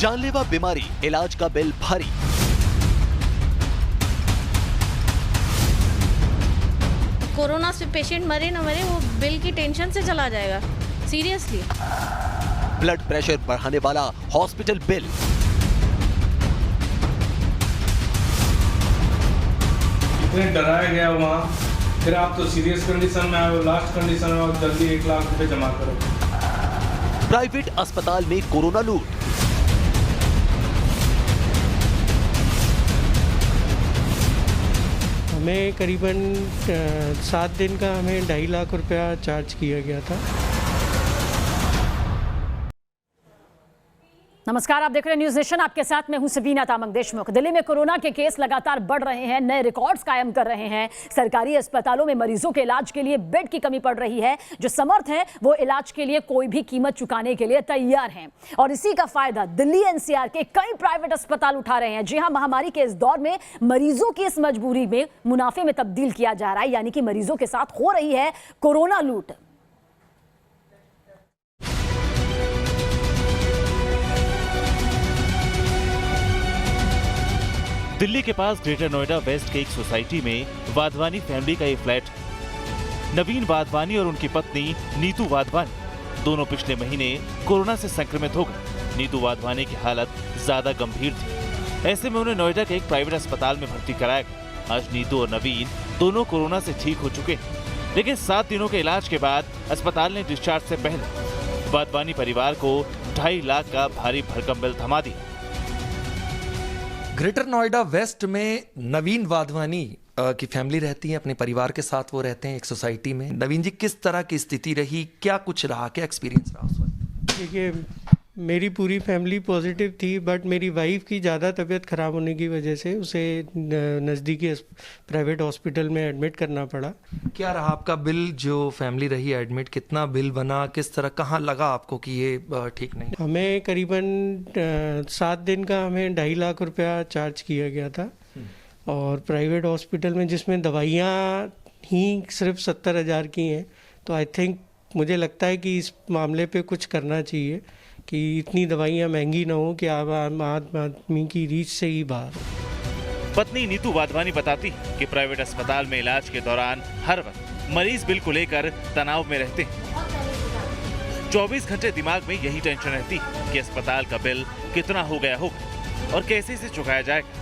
जानलेवा बीमारी, इलाज का बिल भारी। कोरोना से पेशेंट मरे न मरे, वो बिल की टेंशन से चला जाएगा। सीरियसली। ब्लड प्रेशर बढ़ाने वाला हॉस्पिटल बिल। इतने डराया गया वहाँ, फिर आप तो सीरियस कंडीशन में आए हो, लास्ट कंडीशन में आओ, जल्दी 1 लाख रुपए जमा करो। प्राइवेट अस्पताल में कोरोना लूट। हमें करीबन 7 दिन का हमें 2.5 लाख रुपया चार्ज किया गया था। नमस्कार, आप देख रहे हैं न्यूज नेशन। आपके साथ मैं हूं सबीना तामंग देशमुख। दिल्ली में कोरोना के केस लगातार बढ़ रहे हैं, नए रिकॉर्ड्स कायम कर रहे हैं। सरकारी अस्पतालों में मरीजों के इलाज के लिए बेड की कमी पड़ रही है। जो समर्थ हैं वो इलाज के लिए कोई भी कीमत चुकाने के लिए तैयार हैं और इसी का फायदा दिल्ली एनसीआर के कई प्राइवेट अस्पताल उठा रहे हैं। जी हां, महामारी के इस दौर में मरीजों की इस मजबूरी में मुनाफे में तब्दील किया जा रहा है, यानी कि मरीजों के साथ हो रही है कोरोना लूट। दिल्ली के पास ग्रेटर नोएडा वेस्ट के एक सोसाइटी में वाधवानी फैमिली का ये फ्लैट। नवीन वाधवानी और उनकी पत्नी नीतू वाधवानी दोनों पिछले महीने कोरोना से संक्रमित हो गए। नीतू वाधवानी की हालत ज्यादा गंभीर थी, ऐसे में उन्हें नोएडा के एक प्राइवेट अस्पताल में भर्ती कराया गया। आज नीतू और नवीन दोनों कोरोना से ठीक हो चुके हैं, लेकिन 7 दिनों के इलाज के बाद अस्पताल ने डिस्चार्ज से पहले वाधवानी परिवार को 2.5 लाख का भारी भरकम बिल थमा दिया। ग्रेटर नोएडा वेस्ट में नवीन वाधवानी की फैमिली रहती है, अपने परिवार के साथ वो रहते हैं एक सोसाइटी में। नवीन जी, किस तरह की स्थिति रही, क्या कुछ रहा, क्या एक्सपीरियंस रहा उस वक्त? देखिए, मेरी पूरी फैमिली पॉजिटिव थी, बट मेरी वाइफ की ज़्यादा तबीयत ख़राब होने की वजह से उसे नज़दीकी प्राइवेट हॉस्पिटल में एडमिट करना पड़ा। क्या रहा आपका बिल? जो फैमिली रही एडमिट, कितना बिल बना, किस तरह, कहाँ लगा आपको कि ये ठीक नहीं? हमें करीबन 7 दिन का हमें 2.5 लाख रुपया चार्ज किया गया था और प्राइवेट हॉस्पिटल में जिसमें दवाइयाँ ही सिर्फ 70,000 की हैं। तो आई थिंक मुझे लगता है कि इस मामले पे कुछ करना चाहिए कि इतनी दवाइयाँ महंगी ना हो कि आम आदमी की रीच से ही बाहर। पत्नी नीतू वाधवानी बताती कि प्राइवेट अस्पताल में इलाज के दौरान हर वक्त मरीज बिल को लेकर तनाव में रहते हैं। 24 घंटे दिमाग में यही टेंशन रहती कि अस्पताल का बिल कितना हो गया होगा और कैसे इसे चुकाया जाएगा।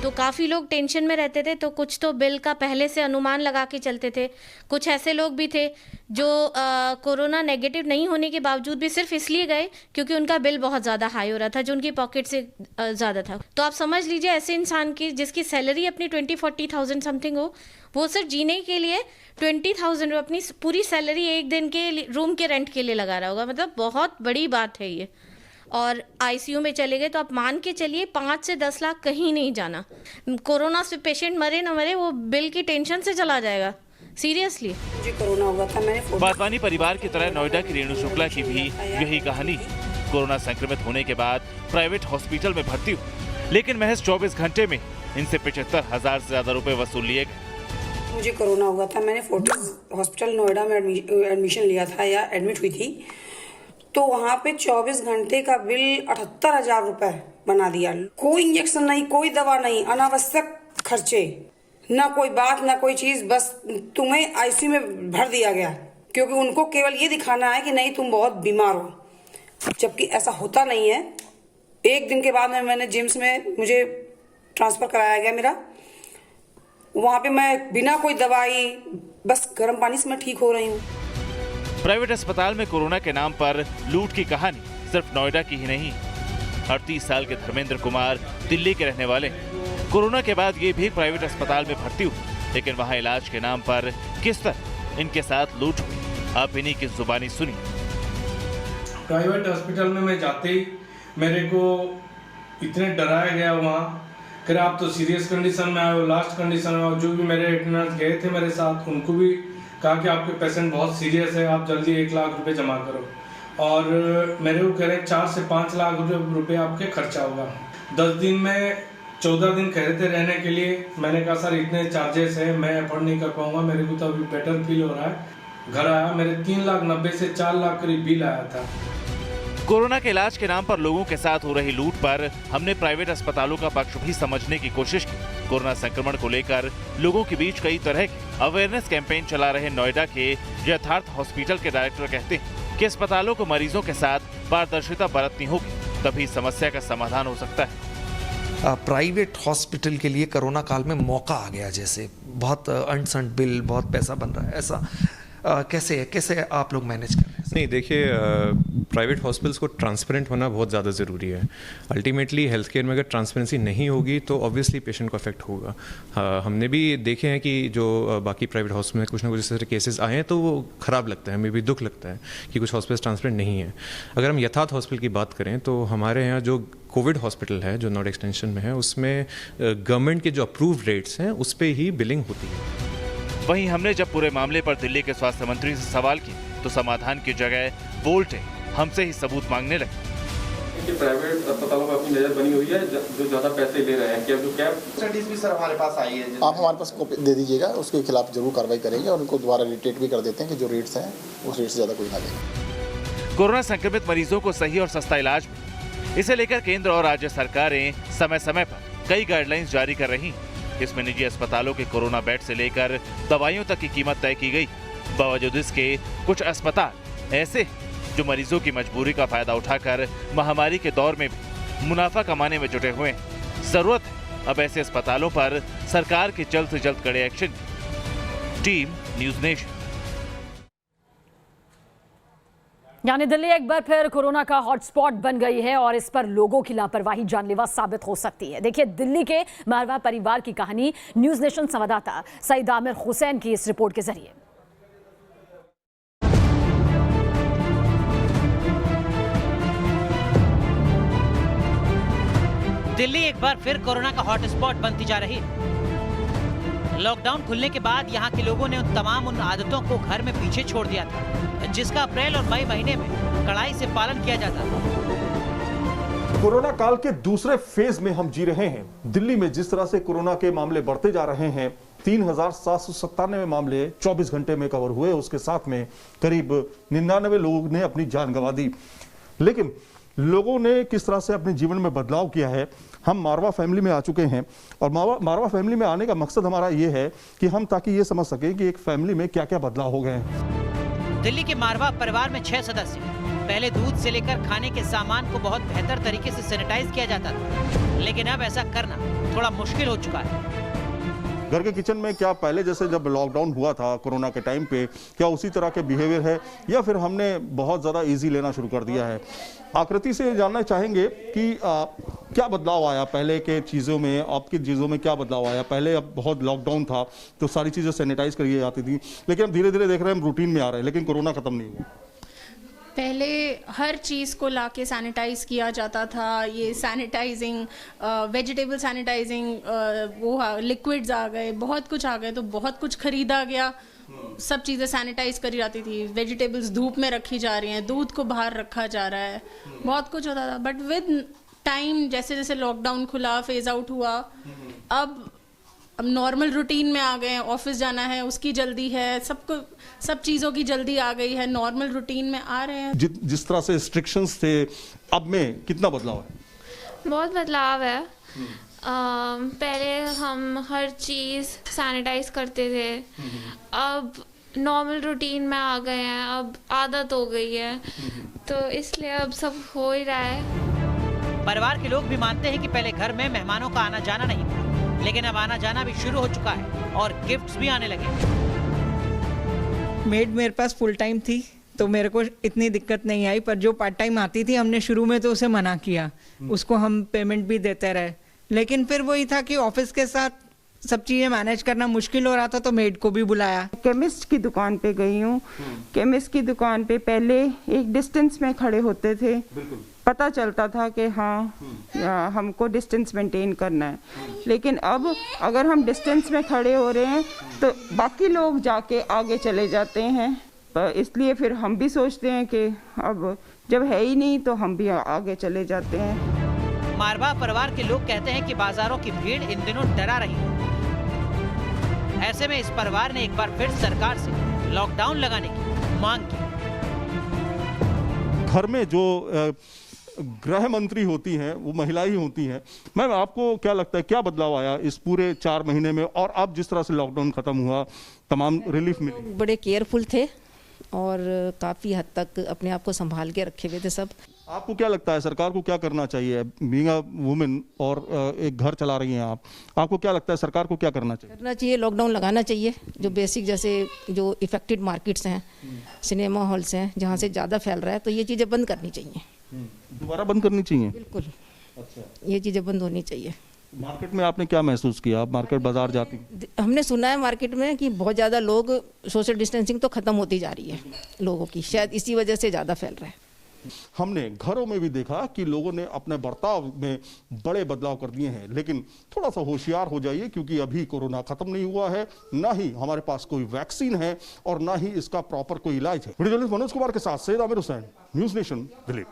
तो काफ़ी लोग टेंशन में रहते थे, तो कुछ तो बिल का पहले से अनुमान लगा के चलते थे। कुछ ऐसे लोग भी थे जो कोरोना नेगेटिव नहीं होने के बावजूद भी सिर्फ इसलिए गए क्योंकि उनका बिल बहुत ज़्यादा हाई हो रहा था, जो उनकी पॉकेट से ज़्यादा था। तो आप समझ लीजिए ऐसे इंसान की जिसकी सैलरी अपनी 20-40,000 समथिंग हो, वो सिर्फ जीने के लिए 20,000 अपनी पूरी सैलरी एक दिन के रूम के रेंट के लिए लगा रहा होगा। मतलब बहुत बड़ी बात है ये। और आईसीयू में चले गए तो आप मान के चलिए 5 से 10 लाख कहीं नहीं जाना। कोरोना से पेशेंट मरे न मरे, वो बिल की टेंशन से चला जाएगा। सीरियसली। मुझे कोरोना हुआ था, मैंने वाधवानी परिवार की तरह नोएडा की रेणु शुक्ला की भी यही कहानी। कोरोना संक्रमित होने के बाद प्राइवेट हॉस्पिटल में भर्ती हुई, लेकिन महज 24 घंटे में इनसे 75,000 से ज्यादा रुपए वसूल लिए गए। मुझे कोरोना हुआ था, मैंने फोर्टिस हॉस्पिटल नोएडा में एडमिशन लिया था या एडमिट हुई थी। तो वहाँ पे 24 घंटे का बिल 78,000 रुपए बना दिया। कोई इंजेक्शन नहीं, कोई दवा नहीं, अनावश्यक खर्चे, ना कोई बात ना कोई चीज, बस तुम्हें आईसीयू में भर दिया गया क्योंकि उनको केवल ये दिखाना है कि नहीं तुम बहुत बीमार हो, जबकि ऐसा होता नहीं है। एक दिन के बाद में मैंने जिम्स में मुझे ट्रांसफर कराया गया मेरा। वहाँ पे मैं बिना कोई दवाई, बस गर्म पानी से मैं ठीक हो रही हूँ। प्राइवेट अस्पताल में कोरोना के नाम पर लूट की कहानी सिर्फ नोएडा की ही नहीं। 38 साल के धर्मेंद्र कुमार दिल्ली के रहने वाले। कोरोना के बाद ये भी प्राइवेट अस्पताल में भर्ती हुए, लेकिन वहां इलाज के नाम पर किस तरह इनके साथ लूट हुई, आप इन्हीं की जुबानी सुनी। प्राइवेट हॉस्पिटल में मैं जाते ही मेरे को इतने डराया गया वहाँ, फिर आप तो सीरियस कंडीशन में आए हो, लास्ट कंडीशन में आओ। जो भी मेरे नर्स गए थे मेरे साथ, उनको भी कहा कि आपके पेशेंट बहुत सीरियस है, आप जल्दी 1 लाख रुपए जमा करो। और मेरे को कह रहे 4 से 5 लाख रुपए आपके खर्चा होगा। 10 दिन में 14 दिन कह रहे थे रहने के लिए। मैंने कहा सर इतने चार्जेस है, मैं अफोर्ड नहीं कर पाऊंगा, मेरे को तो अभी बेटर फील हो रहा है। घर आया, मेरे 3,90,000 से 4 लाख करीब बिल आया था। कोरोना के इलाज के नाम पर लोगों के साथ हो रही लूट पर हमने प्राइवेट अस्पतालों का पक्ष भी समझने की कोशिश की। कोरोना संक्रमण को लेकर लोगों के बीच कई तरह के अवेयरनेस कैंपेन चला रहे नोएडा के यथार्थ हॉस्पिटल के डायरेक्टर कहते हैं कि अस्पतालों को मरीजों के साथ पारदर्शिता बरतनी होगी, तभी समस्या का समाधान हो सकता है। प्राइवेट हॉस्पिटल के लिए कोरोना काल में मौका आ गया, जैसे बहुत अनसंट बिल, बहुत पैसा बन रहा है, ऐसा कैसे आप लोग मैनेज कर रहे हैं? नहीं, देखिए, प्राइवेट हॉस्पिटल्स को ट्रांसपेरेंट होना बहुत ज़्यादा ज़रूरी है। अल्टीमेटली हेल्थ केयर में अगर ट्रांसपेरेंसी नहीं होगी तो ऑब्वियसली पेशेंट को अफेक्ट होगा। हमने भी देखे हैं कि जो बाकी प्राइवेट हॉस्पिटल में कुछ ना कुछ इस तरह केसेस आए हैं तो वो ख़राब लगता है, हमें भी दुख लगता है कि कुछ हॉस्पिटल ट्रांसपेरेंट नहीं है। अगर हम यथार्थ हॉस्पिटल की बात करें तो हमारे यहाँ जो कोविड हॉस्पिटल है जो नोएडा एक्सटेंशन में है, उसमें गवर्नमेंट के जो अप्रूव्ड रेट्स हैं उस पर ही बिलिंग होती है। वहीं हमने जब पूरे मामले पर दिल्ली के स्वास्थ्य मंत्री से सवाल किए तो समाधान की जगह वोल्टे हमसे ही सबूत मांगने लगे। कि प्राइवेट अस्पतालों पर अपनी नजर बनी हुई है जो ज्यादा पैसे ले रहे हैं, क्या जो कैब स्टडीज भी सर हमारे पास आई है, आप हमारे पास कॉपी दे दीजिएगा, उसके खिलाफ जरूर कार्रवाई करेंगे और उनको दोबारा रिटेट भी कर देते हैं कि जो रेट्स हैं उस रेट से ज़्यादा कोई ना दे। कोरोना संक्रमित मरीजों को सही और सस्ता इलाज मिले, इसे लेकर केंद्र और राज्य सरकारें समय समय पर कई गाइडलाइंस जारी कर रही हैं। इसमें निजी अस्पतालों के कोरोना बेड से लेकर दवाइयों तक की कीमत तय की गई। बावजूद इसके कुछ अस्पताल ऐसे हैं जो मरीजों की मजबूरी का फायदा उठाकर महामारी के दौर में भी मुनाफा कमाने में जुटे हुए हैं। जरूरत है अब ऐसे अस्पतालों पर सरकार के जल्द से जल्द कड़े एक्शन की। Team news nation. यानी दिल्ली एक बार फिर कोरोना का हॉटस्पॉट बन गई है और इस पर लोगों की लापरवाही जानलेवा साबित हो सकती है। देखिए दिल्ली के मारवा परिवार की कहानी न्यूज़ नेशन संवाददाता सईद आमिर हुसैन की इस रिपोर्ट के जरिए। दिल्ली एक बार फिर कोरोना का हॉटस्पॉट बनती जा रही है। लॉकडाउन खुलने के बाद यहाँ के लोगों ने उन आदतों को घर में पीछे छोड़ दिया था जिसका अप्रैल और मई महीने में कड़ाई से पालन किया जाता था। कोरोना काल के दूसरे फेज में हम जी रहे हैं। दिल्ली में जिस तरह से कोरोना के मामले बढ़ते जा रहे हैं, 3,797 मामले 24 घंटे में कवर हुए, उसके साथ में करीब 99 लोगों ने अपनी जान गंवा दी। लेकिन लोगों ने किस तरह से अपने जीवन में बदलाव किया है, हम मारवा फैमिली में आ चुके हैं और मारवा फैमिली में आने का मकसद हमारा ये है कि हम ताकि ये समझ सकें कि एक फैमिली में क्या क्या बदलाव हो गए हैं। दिल्ली के मारवा परिवार में 6 सदस्य। पहले दूध से लेकर खाने के सामान को बहुत बेहतर तरीके से सैनिटाइज किया जाता था, लेकिन अब ऐसा करना थोड़ा मुश्किल हो चुका है। घर के किचन में क्या पहले जैसे जब लॉकडाउन हुआ था कोरोना के टाइम पे, क्या उसी तरह के बिहेवियर है या फिर हमने बहुत ज़्यादा इजी लेना शुरू कर दिया है? आकृति से जानना चाहेंगे कि क्या बदलाव आया पहले के चीज़ों में, आपकी चीज़ों में क्या बदलाव आया? पहले अब बहुत लॉकडाउन था तो सारी चीज़ें सैनिटाइज करी जाती थी, लेकिन अब धीरे धीरे देख रहे हैं हम रूटीन में आ रहे हैं, लेकिन कोरोना खत्म नहीं हुआ। पहले हर चीज़ को लाके सैनिटाइज किया जाता था। ये सैनिटाइजिंग, वेजिटेबल सैनिटाइजिंग, वो लिक्विड्स आ गए, बहुत कुछ आ गए, तो बहुत कुछ खरीदा गया। सब चीज़ें सैनिटाइज करी जाती थी। वेजिटेबल्स धूप में रखी जा रही हैं, दूध को बाहर रखा जा रहा है, बहुत कुछ होता था। बट विद टाइम जैसे जैसे लॉकडाउन खुला, फेज आउट हुआ, अब नॉर्मल रूटीन में आ गए हैं। ऑफिस जाना है उसकी जल्दी है, सब चीज़ों की जल्दी आ गई है, नॉर्मल रूटीन में आ रहे हैं। जिस तरह से रिस्ट्रिक्शंस थे, अब में कितना बदलाव है? बहुत बदलाव है। पहले हम हर चीज़ सैनिटाइज करते थे, अब नॉर्मल रूटीन में आ गए हैं, अब आदत हो गई है, तो इसलिए अब सब हो ही रहा है। परिवार के लोग भी मानते हैं कि पहले घर में मेहमानों का आना जाना नहीं था, लेकिन अब आना जाना भी शुरू हो चुका है और गिफ्ट्स भी आने लगे। मेड मेरे पास फुल टाइम थी तो मेरे को इतनी दिक्कत नहीं आई, पर जो पार्ट टाइम आती थी हमने शुरू में तो उसे मना किया, उसको हम पेमेंट भी देते रहे, लेकिन फिर वही था कि ऑफिस के साथ सब चीज़ें मैनेज करना मुश्किल हो रहा था तो मेड को भी बुलाया। केमिस्ट की दुकान पे गई हूँ। केमिस्ट की दुकान पे पहले एक डिस्टेंस में खड़े होते थे, पता चलता था कि हाँ हमको डिस्टेंस मेंटेन करना है, लेकिन अब अगर हम डिस्टेंस में खड़े हो रहे हैं तो बाकी लोग जाके आगे चले जाते हैं, इसलिए फिर हम भी सोचते हैं कि अब जब है ही नहीं तो हम भी आगे चले जाते हैं। मारवा परिवार के लोग कहते हैं कि बाजारों की भीड़ इन दिनों डरा रही है। ऐसे में इस परिवार ने एक बार फिर सरकार से लॉकडाउन लगाने की मांग की। घर में जो गृह मंत्री होती हैं वो महिला ही होती हैं। मैम, आपको क्या लगता है, क्या बदलाव आया इस पूरे 4 महीने में, और अब जिस तरह से लॉकडाउन खत्म हुआ, तमाम रिलीफ मिली? बड़े केयरफुल थे और काफ़ी हद तक अपने आप को संभाल के रखे हुए थे सब। आपको क्या लगता है सरकार को क्या करना चाहिए? बीइंग अ वुमेन और एक घर चला रही हैं आपको क्या लगता है सरकार को क्या करना चाहिए? लॉकडाउन लगाना चाहिए। जो बेसिक जैसे जो इफेक्टेड मार्केट्स हैं, सिनेमा हॉल्स हैं, जहाँ से ज़्यादा फैल रहा है, तो ये चीज़ें बंद करनी चाहिए। दोबारा बंद करनी चाहिए? बिल्कुल। अच्छा, ये चीज़ें बंद होनी चाहिए। मार्केट में आपने क्या महसूस किया? आप मार्केट बाजार जाती? हमने सुना है मार्केट में कि बहुत ज़्यादा लोग, सोशल डिस्टेंसिंग तो ख़त्म होती जा रही है लोगों की, शायद इसी वजह से ज़्यादा फैल रहा है। हमने घरों में भी देखा कि लोगों ने अपने बर्ताव में बड़े बदलाव कर दिए हैं, लेकिन थोड़ा सा होशियार हो जाइए, क्योंकि अभी कोरोना खत्म नहीं हुआ है, ना ही हमारे पास कोई वैक्सीन है और ना ही इसका प्रॉपर कोई इलाज है। वीडियो जर्नलिस्ट मनोज कुमार के साथ सैयद आमिर हुसैन, न्यूज़ नेशन, दिल्ली।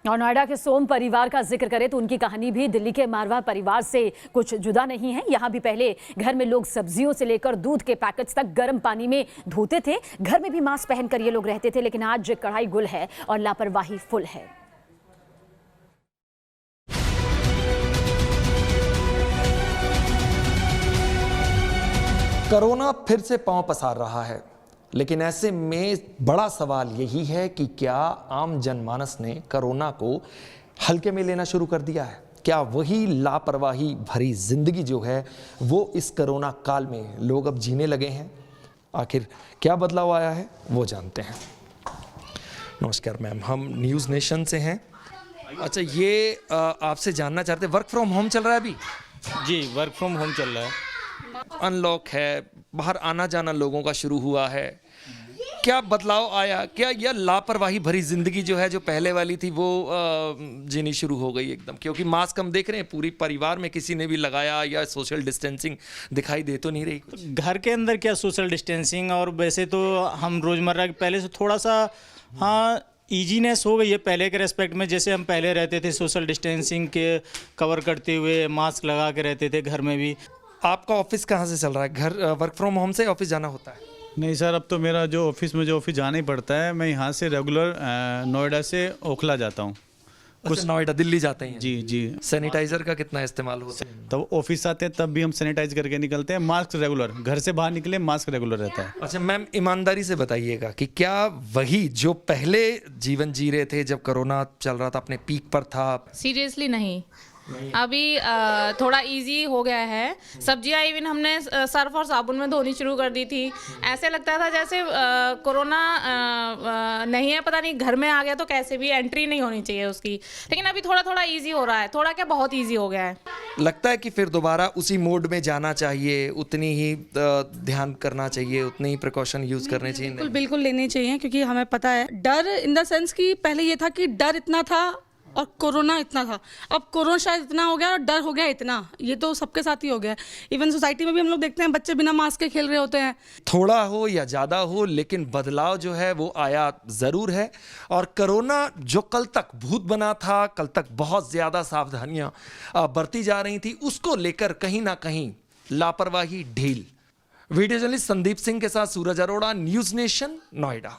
और नोएडा के सोम परिवार का जिक्र करें तो उनकी कहानी भी दिल्ली के मारवाह परिवार से कुछ जुदा नहीं है। यहाँ भी पहले घर में लोग सब्जियों से लेकर दूध के पैकेट्स तक गर्म पानी में धोते थे, घर में भी मास्क पहनकर ये लोग रहते थे, लेकिन आज कढ़ाई गुल है और लापरवाही फुल है। कोरोना फिर से पांव पसार रहा है, लेकिन ऐसे में बड़ा सवाल यही है कि क्या आम जनमानस ने कोरोना को हल्के में लेना शुरू कर दिया है? क्या वही लापरवाही भरी जिंदगी जो है वो इस कोरोना काल में लोग अब जीने लगे हैं? आखिर क्या बदलाव आया है वो जानते हैं। नमस्कार मैम, हम न्यूज़ नेशन से हैं। अच्छा, ये आपसे जानना चाहते, वर्क फ्रॉम होम चल रहा है अभी? जी, वर्क फ्रॉम होम चल रहा है। अनलॉक है, बाहर आना जाना लोगों का शुरू हुआ है, क्या बदलाव आया? क्या यह लापरवाही भरी जिंदगी जो है, जो पहले वाली थी, वो जीनी शुरू हो गई एकदम? क्योंकि मास्क हम देख रहे हैं पूरी परिवार में किसी ने भी लगाया, या सोशल डिस्टेंसिंग दिखाई दे तो नहीं रही कुछ। घर के अंदर क्या सोशल डिस्टेंसिंग, और वैसे तो हम रोज़मर्रा के पहले से थोड़ा सा ईजीनेस हो गई है पहले के रेस्पेक्ट में। जैसे हम पहले रहते थे सोशल डिस्टेंसिंग के कवर करते हुए, मास्क लगा के रहते थे घर में भी। आपका ऑफिस कहाँ से चल रहा है? घर वर्क फ्रॉम होम से ऑफिस जाना होता है? नहीं सर, अब तो मेरा जो ऑफिस जाना ही पड़ता है। मैं यहाँ से रेगुलर नोएडा से ओखला जाता हूँ। कुछ नोएडा दिल्ली जाते हैं? जी जी। सैनिटाइजर का कितना इस्तेमाल होता है? तब ऑफिस आते हैं तब भी हम सैनिटाइज करके निकलते हैं। मास्क रेगुलर, घर से बाहर निकले मास्क रेगुलर रहता है। अच्छा मैम, ईमानदारी से बताइएगा कि क्या वही जो पहले जीवन जी रहे थे जब कोरोना चल रहा था, अपने पीक पर था? सीरियसली नहीं, अभी थोड़ा इजी हो गया है। सब्जियां इवन हमने सर्फ और साबुन में धोनी शुरू कर दी थी। ऐसे लगता था जैसे कोरोना नहीं है, पता नहीं घर में आ गया तो कैसे भी एंट्री नहीं होनी चाहिए उसकी। लेकिन अभी थोड़ा थोड़ा इजी हो रहा है, थोड़ा क्या बहुत इजी हो गया है। लगता है कि फिर दोबारा उसी मोड में जाना चाहिए, उतनी ही ध्यान करना चाहिए, उतनी ही प्रिकॉशन यूज करने चाहिए? बिल्कुल बिल्कुल लेने चाहिए, क्योंकि हमें पता है डर इन द सेंस कि पहले ये था कि डर इतना था और कोरोना इतना था, अब कोरोना शायद इतना हो गया और डर हो गया इतना। ये तो सबके साथ ही हो गया है। इवन सोसाइटी में भी हम लोग देखते हैं बच्चे बिना मास्क के खेल रहे होते हैं। थोड़ा हो या ज़्यादा हो, लेकिन बदलाव जो है वो आया ज़रूर है। और कोरोना जो कल तक भूत बना था, कल तक बहुत ज़्यादा सावधानियाँ बरती जा रही थी, उसको लेकर कहीं ना कहीं लापरवाही ढील। वीडियो जर्नलिस्ट संदीप सिंह के साथ सूरज अरोड़ा, न्यूज़ नेशन, नोएडा।